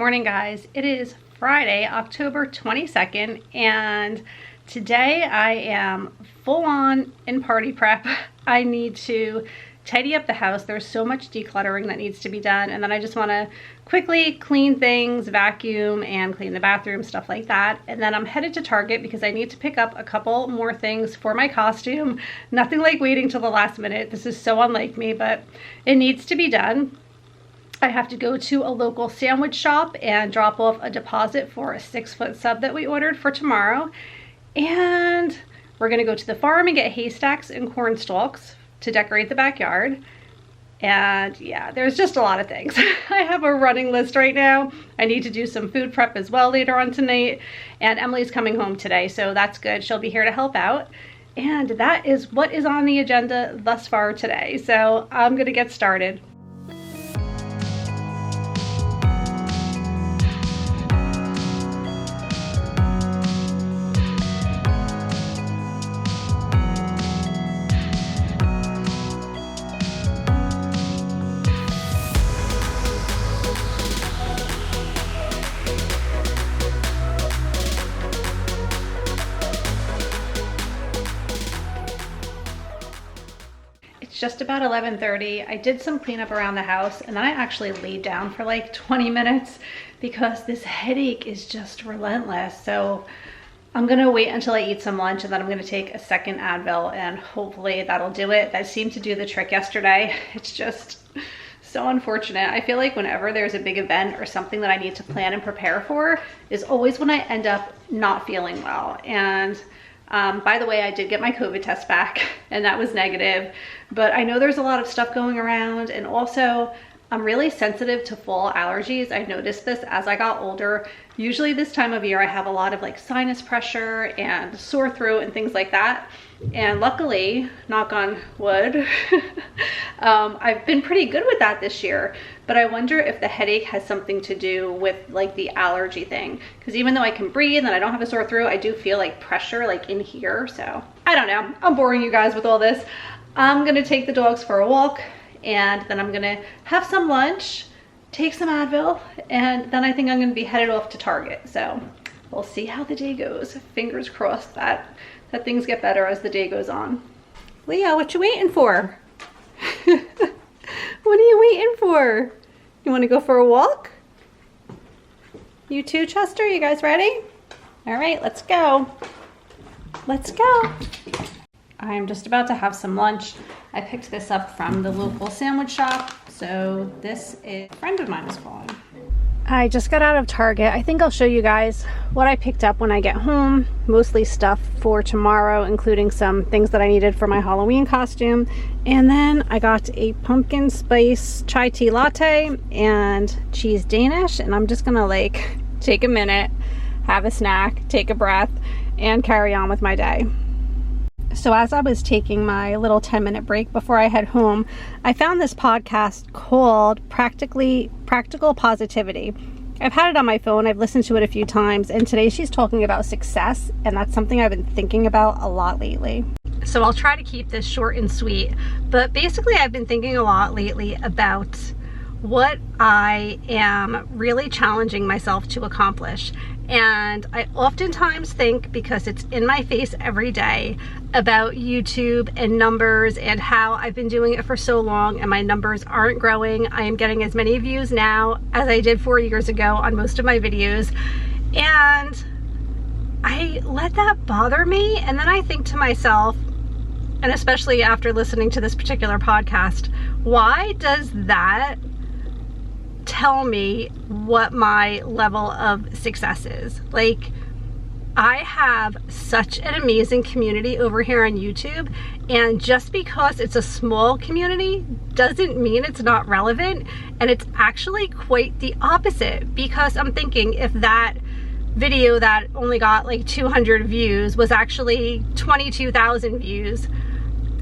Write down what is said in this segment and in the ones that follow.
morning, guys. It is Friday, October 22nd, and today I am full on in party prep. I need to tidy up the house. There's so much decluttering that needs to be done, and then I just want to quickly clean things, vacuum, and clean the bathroom, stuff like that. And then I'm headed to Target because I need to pick up a couple more things for my costume. Nothing like waiting till the last minute. This is so unlike me, but it needs to be done. I have to go to a local sandwich shop and drop off a deposit for a 6-foot sub that we ordered for tomorrow. And we're gonna go to the farm and get haystacks and corn stalks to decorate the backyard. And yeah, there's just a lot of things. I have a running list right now. I need to do some food prep as well later on tonight. And Emily's coming home today, so that's good. She'll be here to help out. And that is what is on the agenda thus far today. So I'm gonna get started. Just about 11:30. I did some cleanup around the house, and then I actually laid down for like 20 minutes because this headache is just relentless. So I'm gonna wait until I eat some lunch, and then I'm gonna take a second Advil, and hopefully that'll do it. That seemed to do the trick yesterday. It's just so unfortunate. I feel like whenever there's a big event or something that I need to plan and prepare for is always when I end up not feeling well. And by the way, I did get my COVID test back and that was negative, but I know there's a lot of stuff going around, and also I'm really sensitive to fall allergies. I noticed this as I got older. Usually this time of year I have a lot of like sinus pressure and sore throat and things like that. And luckily, knock on wood, I've been pretty good with that this year. But I wonder if the headache has something to do with like the allergy thing. Because even though I can breathe and I don't have a sore throat, I do feel like pressure like in here. So I don't know. I'm boring you guys with all this. I'm gonna take the dogs for a walk, and then I'm gonna have some lunch, take some Advil, and then I think I'm gonna be headed off to Target. So we'll see how the day goes. Fingers crossed that things get better as the day goes on. Leo, what you waiting for? What are you waiting for? You want to go for a walk? You too, Chester? You guys ready? All right, let's go. Let's go. I'm just about to have some lunch. I picked this up from the local sandwich shop. So this is a friend of mine is calling. I just got out of Target. I think I'll show you guys what I picked up when I get home. Mostly stuff for tomorrow, including some things that I needed for my Halloween costume. And then I got a pumpkin spice chai tea latte and cheese Danish. And I'm just gonna like take a minute, have a snack, take a breath, and carry on with my day. So as I was taking my little 10-minute break before I head home, I found this podcast called Practical Positivity. I've had it on my phone, I've listened to it a few times, and today she's talking about success, and that's something I've been thinking about a lot lately. So I'll try to keep this short and sweet, but basically I've been thinking a lot lately about what I am really challenging myself to accomplish. And I oftentimes think, because it's in my face every day, about YouTube and numbers and how I've been doing it for so long and my numbers aren't growing. I am getting as many views now as I did 4 years ago on most of my videos. And I let that bother me. And then I think to myself, and especially after listening to this particular podcast, why does that tell me what my level of success is? Like, I have such an amazing community over here on YouTube, and just because it's a small community doesn't mean it's not relevant. And it's actually quite the opposite, because I'm thinking if that video that only got like 200 views was actually 22,000 views,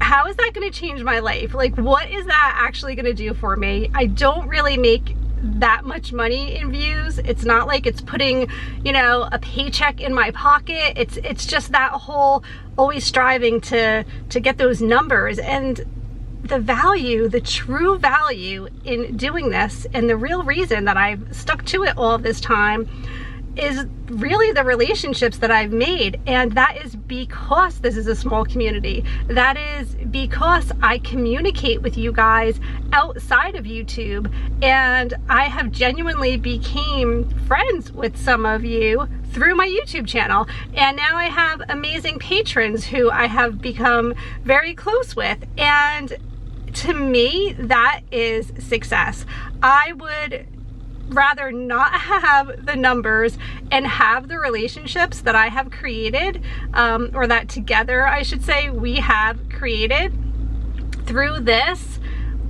how is that going to change my life? Like, what is that actually going to do for me? I don't really make that much money in views. It's not like it's putting, you know, a paycheck in my pocket. It's just that whole always striving to get those numbers. And the value, the true value in doing this, and the real reason that I've stuck to it all this time, is really the relationships that I've made. And that is because this is a small community. That is because I communicate with you guys outside of YouTube, and I have genuinely became friends with some of you through my YouTube channel. And now I have amazing patrons who I have become very close with. And to me, that is success. I would rather not have the numbers and have the relationships that I have created, or that together, I should say, we have created through this,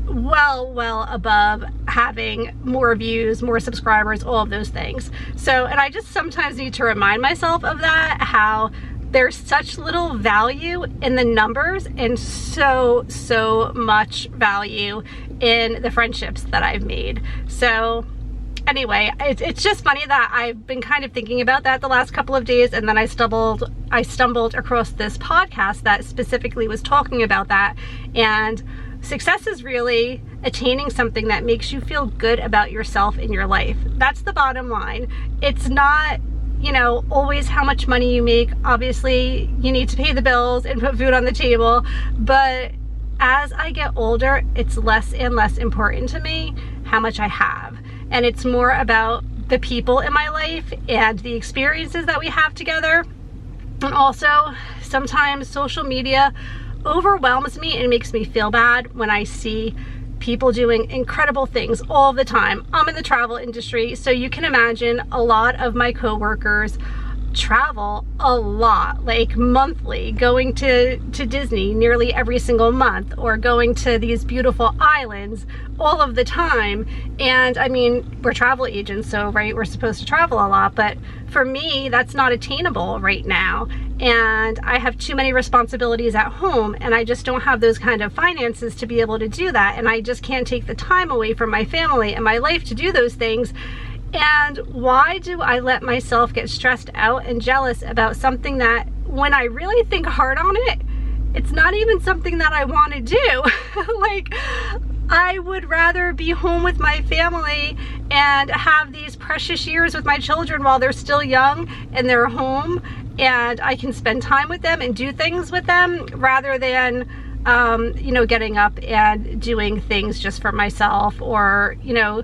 well above having more views, more subscribers, all of those things. So, and I just sometimes need to remind myself of that, how there's such little value in the numbers and so much value in the friendships that I've made. So anyway, it's just funny that I've been kind of thinking about that the last couple of days, and then I stumbled across this podcast that specifically was talking about that. And success is really attaining something that makes you feel good about yourself in your life. That's the bottom line. It's not, you know, always how much money you make. Obviously, you need to pay the bills and put food on the table, but as I get older, it's less and less important to me how much I have. And it's more about the people in my life and the experiences that we have together. And also, sometimes social media overwhelms me and makes me feel bad when I see people doing incredible things all the time. I'm in the travel industry, so you can imagine a lot of my coworkers travel a lot, like monthly, going to Disney nearly every single month, or going to these beautiful islands all of the time. And I mean, we're travel agents, so right, we're supposed to travel a lot, but for me, that's not attainable right now. And I have too many responsibilities at home, and I just don't have those kind of finances to be able to do that. And I just can't take the time away from my family and my life to do those things. And why do I let myself get stressed out and jealous about something that, when I really think hard on it, it's not even something that I want to do? Like, I would rather be home with my family and have these precious years with my children while they're still young and they're home, and I can spend time with them and do things with them, rather than you know, getting up and doing things just for myself, or, you know,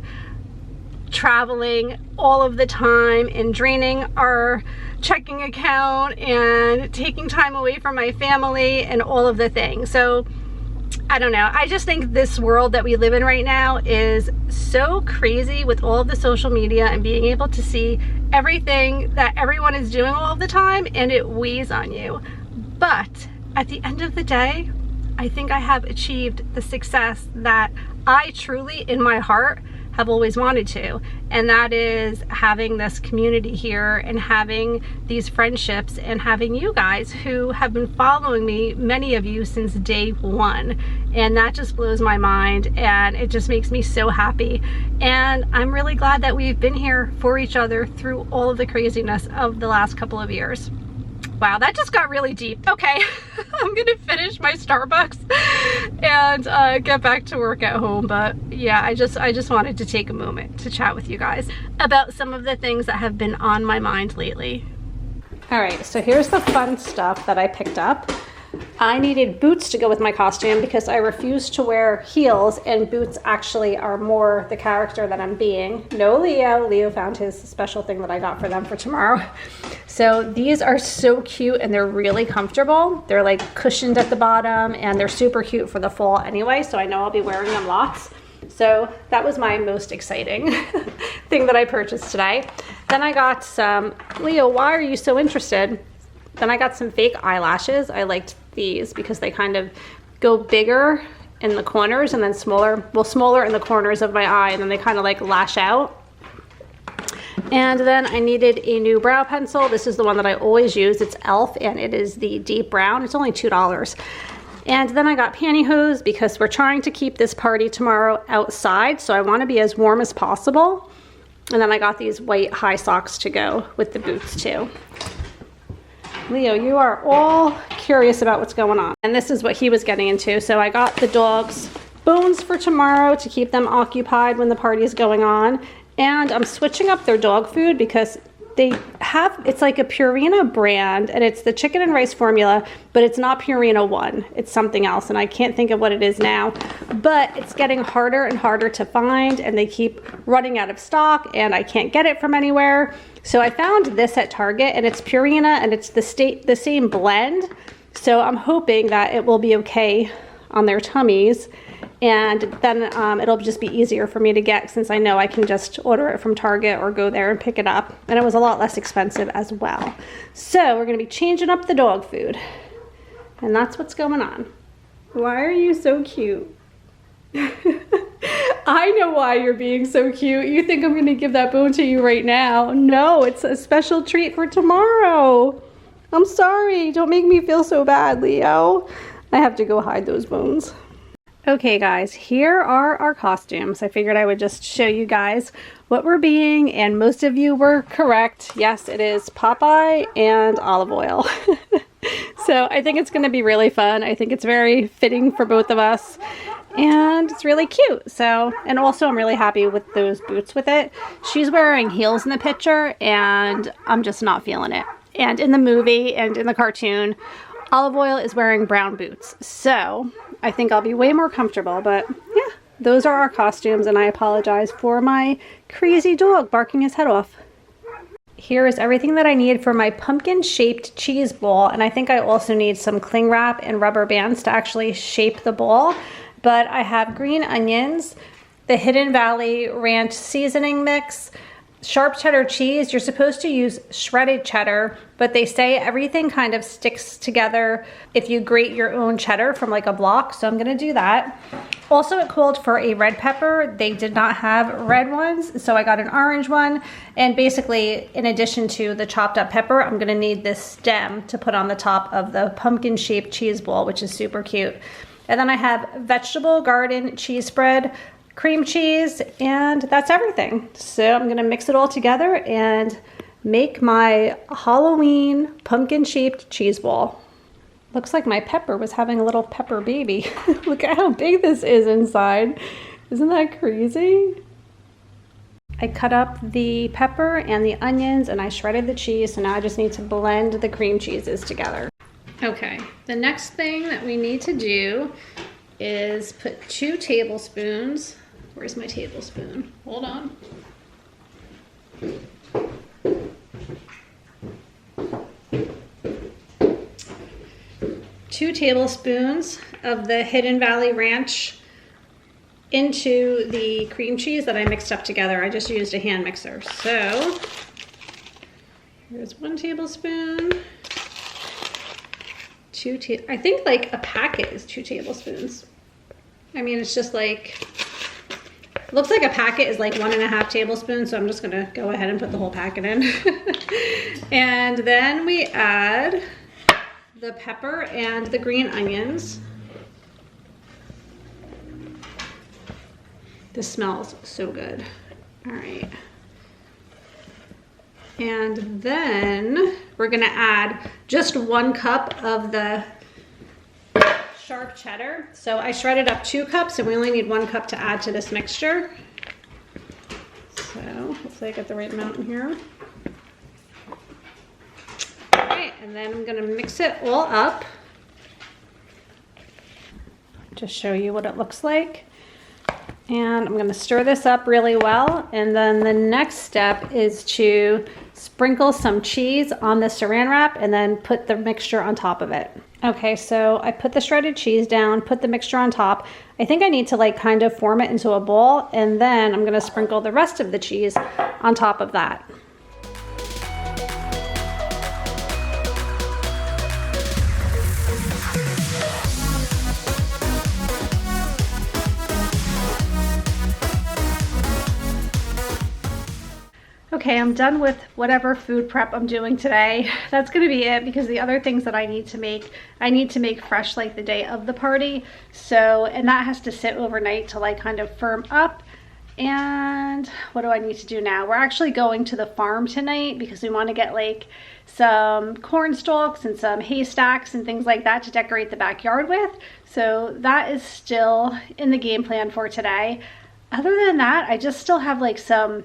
traveling all of the time and draining our checking account and taking time away from my family and all of the things. So I don't know, I just think this world that we live in right now is so crazy with all of the social media and being able to see everything that everyone is doing all the time, and it weighs on you. But at the end of the day, I think I have achieved the success that I truly, in my heart, have always wanted to, and that is having this community here and having these friendships and having you guys who have been following me, many of you, since day one. And that just blows my mind, and it just makes me so happy. And I'm really glad that we've been here for each other through all of the craziness of the last couple of years. Wow, that just got really deep. Okay, I'm gonna finish my Starbucks and get back to work at home. But yeah, I just wanted to take a moment to chat with you guys about some of the things that have been on my mind lately. All right, so here's the fun stuff that I picked up. I needed boots to go with my costume because I refuse to wear heels, and boots actually are more the character that I'm being. No Leo. Leo found his special thing that I got for them for tomorrow. So these are so cute, and they're really comfortable. They're like cushioned at the bottom, and they're super cute for the fall anyway, so I know I'll be wearing them lots. So that was my most exciting thing that I purchased today. Then I got some, Leo, why are you so interested? Then I got some fake eyelashes. I liked these because they kind of go bigger in the corners and then smaller in the corners of my eye, and then they kind of like lash out. And then I needed a new brow pencil. This is the one that I always use. It's e.l.f. and it is the deep brown. It's only $2. And then I got pantyhose because we're trying to keep this party tomorrow outside, so I want to be as warm as possible. And then I got these white high socks to go with the boots too. Leo, you are all curious about what's going on. And this is what he was getting into. So I got the dogs bones for tomorrow to keep them occupied when the party is going on. And I'm switching up their dog food because they have, it's like a Purina brand, and it's the chicken and rice formula, but it's not Purina 1. It's something else, and I can't think of what it is now. But it's getting harder and harder to find, and they keep running out of stock, and I can't get it from anywhere. So I found this at Target, and it's Purina, and it's the same blend. So I'm hoping that it will be okay on their tummies. And then it'll just be easier for me to get, since I know I can just order it from Target or go there and pick it up. And it was a lot less expensive as well. So we're going to be changing up the dog food. And that's what's going on. Why are you so cute? I know why you're being so cute. You think I'm going to give that bone to you right now. No, it's a special treat for tomorrow. I'm sorry. Don't make me feel so bad, Leo. I have to go hide those bones. Okay guys, here are our costumes. I figured I would just show you guys what we're being, and most of you were correct. Yes, it is Popeye and olive oil. So I think it's going to be really fun. I think it's very fitting for both of us, and it's really cute. So, and also I'm really happy with those boots with it. She's wearing heels in the picture, and I'm just not feeling it. And in the movie and in the cartoon, Olive Oil is wearing brown boots. So I think I'll be way more comfortable, but yeah, those are our costumes, and I apologize for my crazy dog barking his head off. Here is everything that I need for my pumpkin-shaped cheese ball, and I think I also need some cling wrap and rubber bands to actually shape the ball. But I have green onions, the Hidden Valley Ranch seasoning mix, sharp cheddar cheese. You're supposed to use shredded cheddar, but they say everything kind of sticks together if you grate your own cheddar from like a block, so I'm gonna do that. Also, it called for a red pepper. They did not have red ones, so I got an orange one. And basically, in addition to the chopped up pepper, I'm gonna need this stem to put on the top of the pumpkin-shaped cheese ball, which is super cute. And then I have vegetable garden cheese spread, cream cheese, and that's everything. So I'm gonna mix it all together and make my Halloween pumpkin-shaped cheese ball. Looks like my pepper was having a little pepper baby. Look at how big this is inside. Isn't that crazy? I cut up the pepper and the onions, and I shredded the cheese, so now I just need to blend the cream cheeses together. Okay, the next thing that we need to do is put 2 tablespoons. Where's my tablespoon? Hold on. Two tablespoons of the Hidden Valley Ranch into the cream cheese that I mixed up together. I just used a hand mixer. So here's 1 tablespoon. I think like a packet is 2 tablespoons. I mean, it's just like, looks like a packet is like 1.5 tablespoons, so I'm just gonna go ahead and put the whole packet in. And then we add the pepper and the green onions. This smells so good. All right. And then we're gonna add just 1 cup of the sharp cheddar. So I shredded up 2 cups, and we only need 1 cup to add to this mixture. So hopefully I get the right amount in here. All right, and then I'm gonna mix it all up to show you what it looks like. And I'm gonna stir this up really well. And then the next step is to sprinkle some cheese on the saran wrap and then put the mixture on top of it. Okay, so I put the shredded cheese down, put the mixture on top. I think I need to like kind of form it into a ball, and then I'm gonna sprinkle the rest of the cheese on top of that. Okay, I'm done with whatever food prep I'm doing today. That's gonna be it, because the other things that I need to make fresh like the day of the party. So, and that has to sit overnight to like kind of firm up. And what do I need to do now? We're actually going to the farm tonight because we want to get like some corn stalks and some haystacks and things like that to decorate the backyard with. So that is still in the game plan for today. Other than that, I just still have like some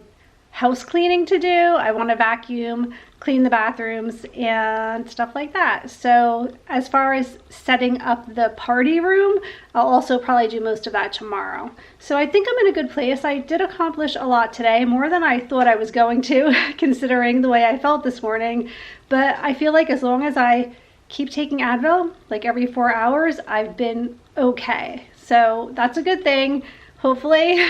house cleaning to do. I want to vacuum, clean the bathrooms and stuff like that. So as far as setting up the party room, I'll also probably do most of that tomorrow. So I think I'm in a good place. I did accomplish a lot today, more than I thought I was going to, considering the way I felt this morning. But I feel like as long as I keep taking Advil, like every 4 hours, I've been okay. So that's a good thing. Hopefully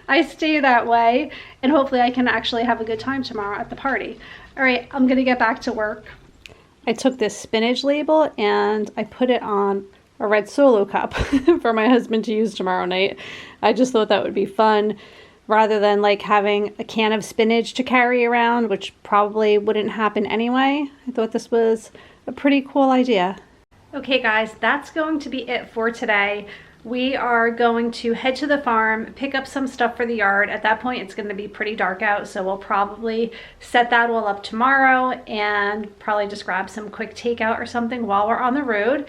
I stay that way, and hopefully I can actually have a good time tomorrow at the party. All right, I'm gonna get back to work. I took this spinach label and I put it on a red Solo cup for my husband to use tomorrow night. I just thought that would be fun rather than like having a can of spinach to carry around, which probably wouldn't happen anyway. I thought this was a pretty cool idea. Okay guys, that's going to be it for today. We are going to head to the farm, pick up some stuff for the yard. At that point, it's going to be pretty dark out, so we'll probably set that all up tomorrow and probably just grab some quick takeout or something while we're on the road.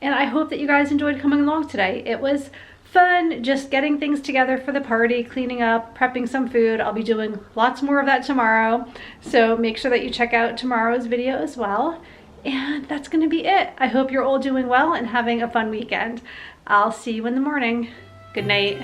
And I hope that you guys enjoyed coming along today. It was fun just getting things together for the party, cleaning up, prepping some food. I'll be doing lots more of that tomorrow, so make sure that you check out tomorrow's video as well. And that's going to be it. I hope you're all doing well and having a fun weekend. I'll see you in the morning. Good night.